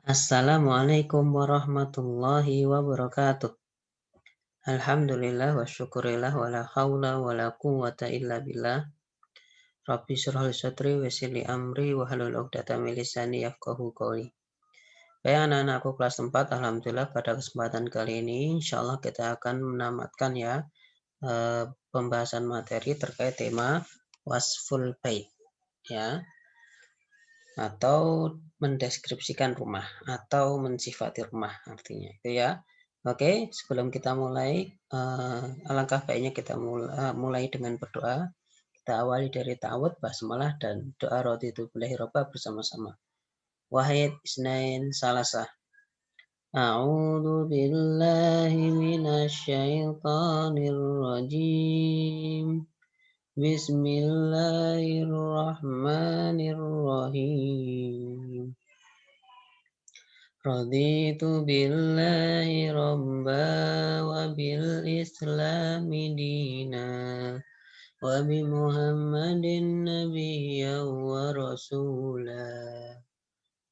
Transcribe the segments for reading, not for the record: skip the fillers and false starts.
Assalamualaikum warahmatullahi wabarakatuh. Alhamdulillah wa syukurillah wa la hawla wa la quwwata illa billah. Rabbi syrah li sadri wa yassir li amri wa halul 'uqdatam min lisani yafqahu qawli. Baik anak-anakku kelas 4, alhamdulillah pada kesempatan kali ini insyaallah kita akan menamatkan ya pembahasan materi terkait tema wasful bait ya, atau mendeskripsikan rumah atau mensifati rumah artinya itu ya. Oke, sebelum kita mulai, alangkah baiknya kita mulai dengan berdoa. Kita awali dari ta'awudz, basmalah, dan doa raditu billahi robba bersama-sama. Wahid isnain salasah. A'udzu billahi minasy syaithanir rajim. Bismillahirrahmanirrahim. Raditu billahi robba wa bil islami dina wa bi muhammadin nabiyya wa rasula.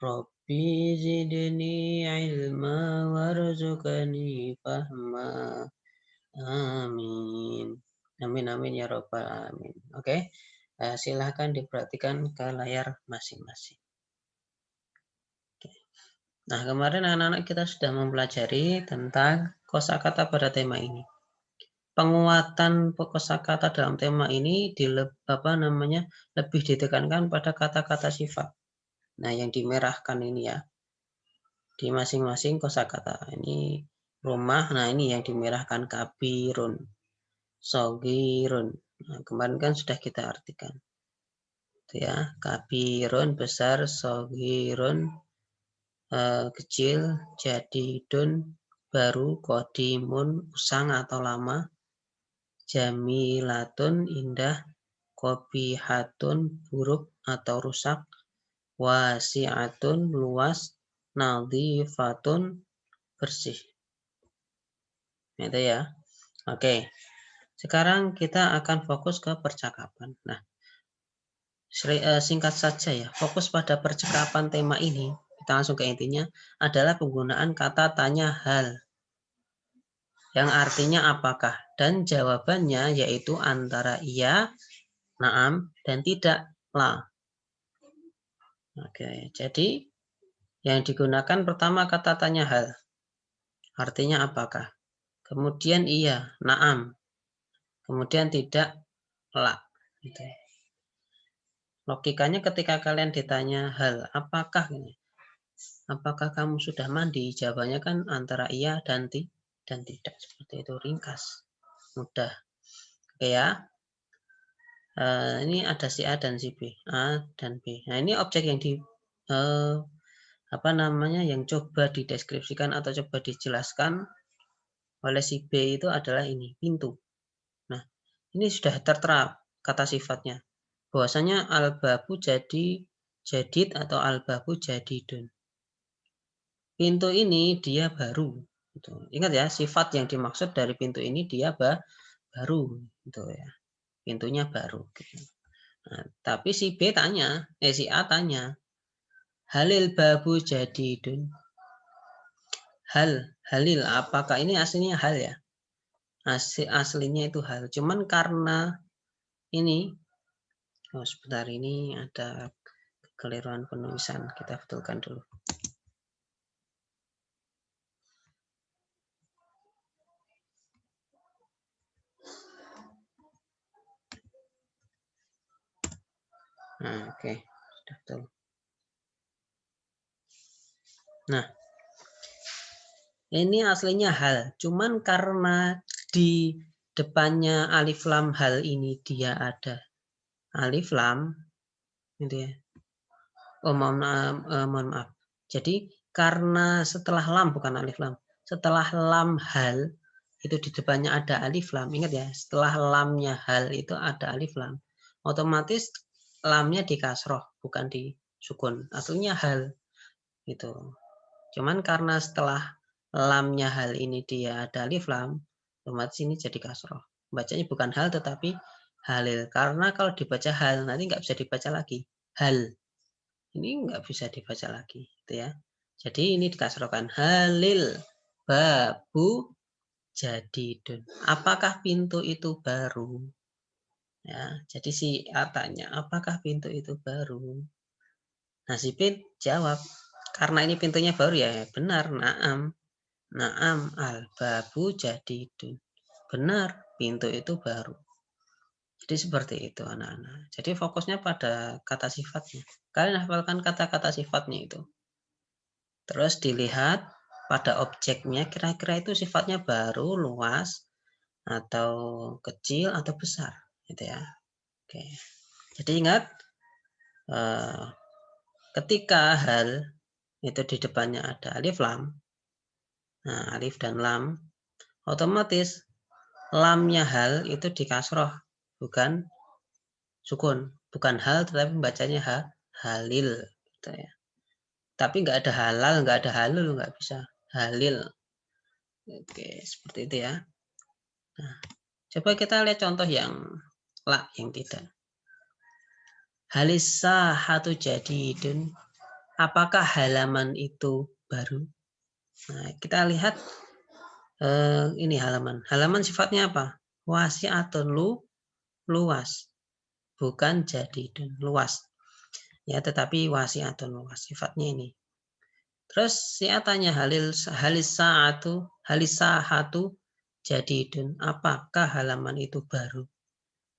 Rabbi zidni ilma warzuqni fahma. Amin. Amin amin ya rabbal alamin. Oke, silahkan diperhatikan ke layar masing-masing. Nah, kemarin anak-anak kita sudah mempelajari tentang kosakata pada tema ini. Penguatan kosakata dalam tema ini lebih ditekankan pada kata-kata sifat. Nah, yang dimerahkan ini ya, di masing-masing kosakata. Ini rumah, nah ini yang dimerahkan kabirun, sogirun. Nah, kemarin kan sudah kita artikan. Itu ya, kabirun besar, sogirun kecil, jadidun baru, qadimun usang atau lama, jamilatun indah, qabihatun buruk atau rusak, wasi'atun luas, nadhifatun bersih. Itu ya. Oke. Sekarang kita akan fokus ke percakapan. Nah, singkat saja ya, fokus pada percakapan tema ini, kita langsung ke intinya, adalah penggunaan kata tanya hal yang artinya apakah, dan jawabannya yaitu antara iya, naam, dan tidak, la. Oke, jadi yang digunakan pertama kata tanya hal, artinya apakah, kemudian iya, naam, kemudian tidak, la. Gitu. Logikanya ketika kalian ditanya hal, apakah ini? Apakah kamu sudah mandi? Jawabannya kan antara iya dan tidak. Seperti itu, ringkas, mudah. Oke ya. Ini ada si A dan si B, A dan B. Nah, ini objek yang yang coba dideskripsikan atau coba dijelaskan oleh si B itu adalah ini, pintu. Nah, ini sudah tertera kata sifatnya. Bahwasanya al-babu jadid atau al-babu jadidun. Pintu ini dia baru. Gitu. Ingat ya, sifat yang dimaksud dari pintu ini dia baru. Gitu ya. Pintunya baru. Gitu. Nah, tapi si B tanya, si A tanya, halil babu jadidun. Halil, apakah ini aslinya hal ya? Aslinya itu hal. Cuman karena ini, sebentar, ini ada kekeliruan penulisan. Kita betulkan dulu. Nah, oke. Sudah betul. Nah, ini aslinya hal. Cuman karena di depannya alif lam hal ini dia ada alif lam, gitu ya. Mohon maaf. Jadi karena setelah lam, bukan alif lam, setelah lam hal itu di depannya ada alif lam. Ingat ya, setelah lamnya hal itu ada alif lam. Otomatis lamnya di kasroh, bukan di sukun. Aslinya hal gitu. Cuman karena setelah lamnya hal ini dia ada alif lam, otomatis ini jadi kasroh. Bacanya bukan hal tetapi halil. Karena kalau dibaca hal nanti nggak bisa dibaca lagi. Hal. Ini nggak bisa dibaca lagi. Gitu ya. Jadi ini dikasrokan. Halil babu jadidun. Apakah pintu itu baru? Ya, jadi si A tanya, apakah pintu itu baru? Nah, si B jawab, karena ini pintunya baru ya, benar, na'am. Na'am al-babu jadidun. Benar, pintu itu baru. Jadi seperti itu anak-anak. Jadi fokusnya pada kata sifatnya. Kalian hafalkan kata-kata sifatnya itu. Terus dilihat pada objeknya kira-kira itu sifatnya baru, luas, atau kecil, atau besar. Gitu ya. Oke. Jadi ingat, ketika hal itu di depannya ada alif lam. Nah, alif dan lam, otomatis lamnya hal itu dikasroh, bukan sukun. Bukan hal, tetapi bacanya halil. Gitu ya. Tapi nggak ada halal, nggak ada halul, nggak bisa. Halil. Oke, seperti itu ya. Nah, coba kita lihat contoh yang tidak. Halisa hatu jadidun. Apakah halaman itu baru? Nah, kita lihat ini halaman. Halaman sifatnya apa? Wasi'atun, luas. Bukan jadidun, luas. Ya, tetapi wasi'atun, luas. Sifatnya ini. Terus si A tanya halisahatu jadidun. Apakah halaman itu baru?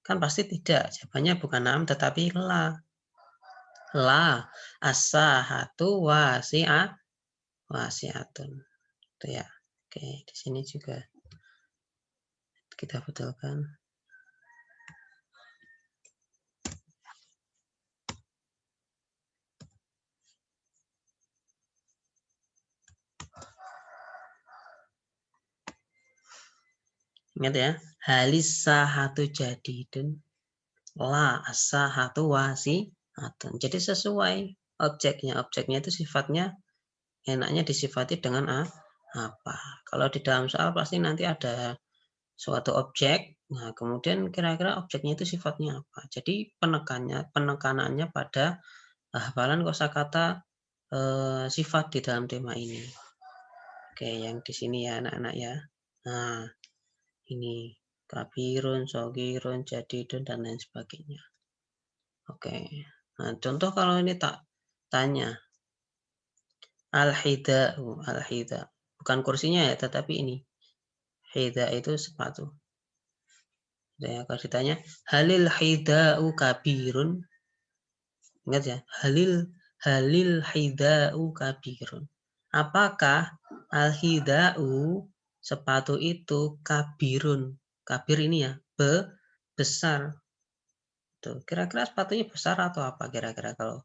Kan pasti tidak. Jawabannya bukan na'am tetapi la. La as-sahatu wasi'atun. Itu ya. Oke, di sini juga kita betulkan. Ingat ya, halisahatu jadidun, la as-sahatu wasi'atun. Jadi sesuai objeknya. Objeknya itu sifatnya enaknya disifati dengan apa. Kalau di dalam soal pasti nanti ada suatu objek, nah kemudian kira-kira objeknya itu sifatnya apa. Jadi penekanannya pada hafalan kosakata sifat di dalam tema ini. Oke, yang di sini ya anak-anak ya. Nah, ini kabirun, sogirun, jadidun, dan lain sebagainya. Oke, nah contoh kalau ini tak tanya, al-hida, bukan kursinya ya, tetapi ini. Hida itu sepatu. Ya, kalau ditanya, halil hida'u kabirun. Ingat ya, halil hida'u kabirun. Apakah al-hida'u sepatu itu kabirun? Kabir ini ya, besar. Tuh, kira-kira sepatunya besar atau apa kira-kira kalau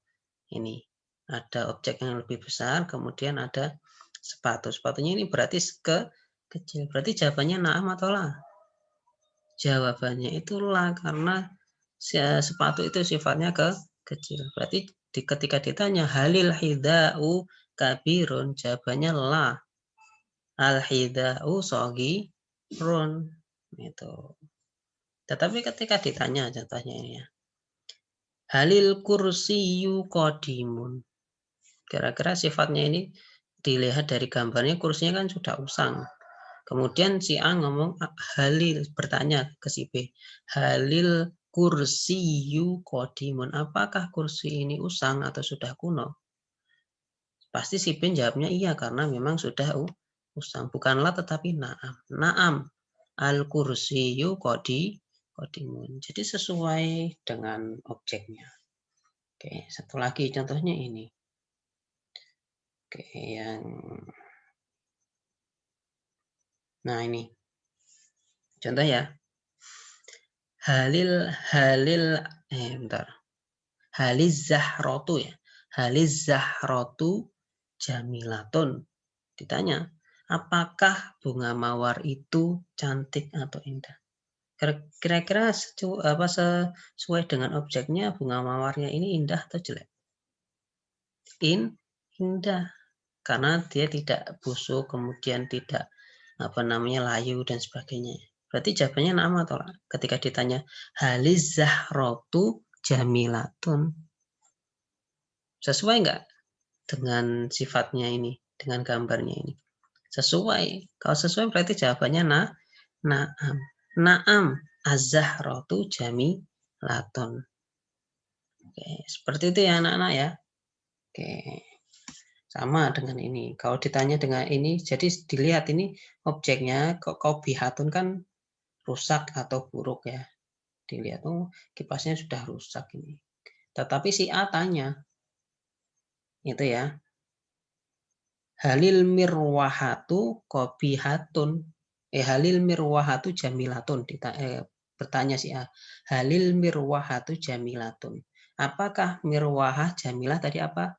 ini? Ada objek yang lebih besar, kemudian ada sepatu. Sepatunya ini berarti kecil. Berarti jawabannya na'am atau la? Jawabannya itu la, karena sepatu itu sifatnya kecil. Berarti ketika ditanya halil hida'u kabirun, jawabannya la. Al hida'u sogirun. Itu. Tetapi ketika ditanya contohnya ini ya. Halil kursiyu qadimun. Kira-kira sifatnya ini dilihat dari gambarnya, kursinya kan sudah usang. Kemudian si A ngomong, halil, bertanya ke si B, halil kursiyu qadimun. Apakah kursi ini usang atau sudah kuno? Pasti si B jawabnya iya, karena memang sudah usang. Bukanlah tetapi na'am. Na'am al kursiyu qadimun. Jadi sesuai dengan objeknya. Oke, satu lagi contohnya ini. Oke, nah ini contoh ya. Bentar. Haliz zahrotu ya. Haliz zahrotu jamilatun. Ditanya, apakah bunga mawar itu cantik atau indah? Kira-kira sesuai dengan objeknya, bunga mawarnya ini indah atau jelek? Indah, karena dia tidak busuk, kemudian tidak layu dan sebagainya. Berarti jawabannya nama atau la? Ketika ditanya haliz zahrotu jamilatun, sesuai enggak? dengan sifatnya ini, dengan gambarnya ini. Sesuai. Kalau sesuai berarti jawabannya na'am. Na'am az-zahratu jamilatun. Oke, seperti itu ya anak-anak ya. Oke. Sama dengan ini. Kalau ditanya dengan ini, jadi dilihat ini objeknya qabihatun kan rusak atau buruk ya. Dilihat, oh kipasnya sudah rusak ini. Tetapi si A tanya, itu ya, halil mirwahatu qabihatun. Halil mirwahatu jamilatun. Bertanya si A, halil mirwahatu jamilatun. Apakah mirwahah jamilah tadi apa?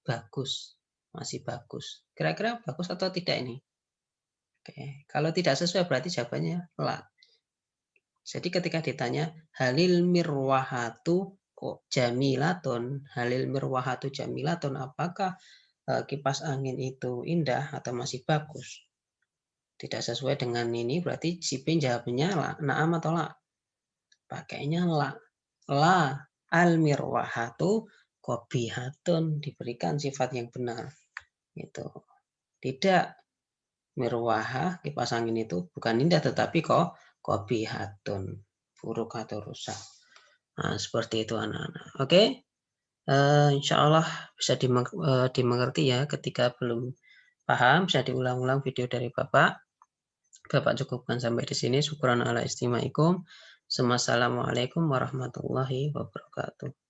Bagus. Masih bagus. Kira-kira bagus atau tidak ini? Oke. Kalau tidak sesuai berarti jawabannya la. Jadi ketika ditanya halil mirwahatu kok jamilatun, halil mirwahatu jamilatun, apakah kipas angin itu indah atau masih bagus? Tidak sesuai dengan ini berarti si B jawabnya la, na'am atau la? Pakainya la. La al mirwahatu qabihatun, diberikan sifat yang benar. Itu. Tidak, mirwahah kipas angin itu bukan indah tetapi kok qabihatun, buruk atau rusak. Nah, seperti itu anak-anak. Oke. Insya Allah bisa dimengerti ya. Ketika belum paham bisa diulang-ulang video dari Bapak. Bapak cukupkan sampai di sini. Syukran ala istimaikum. Wassalamualaikum warahmatullahi wabarakatuh.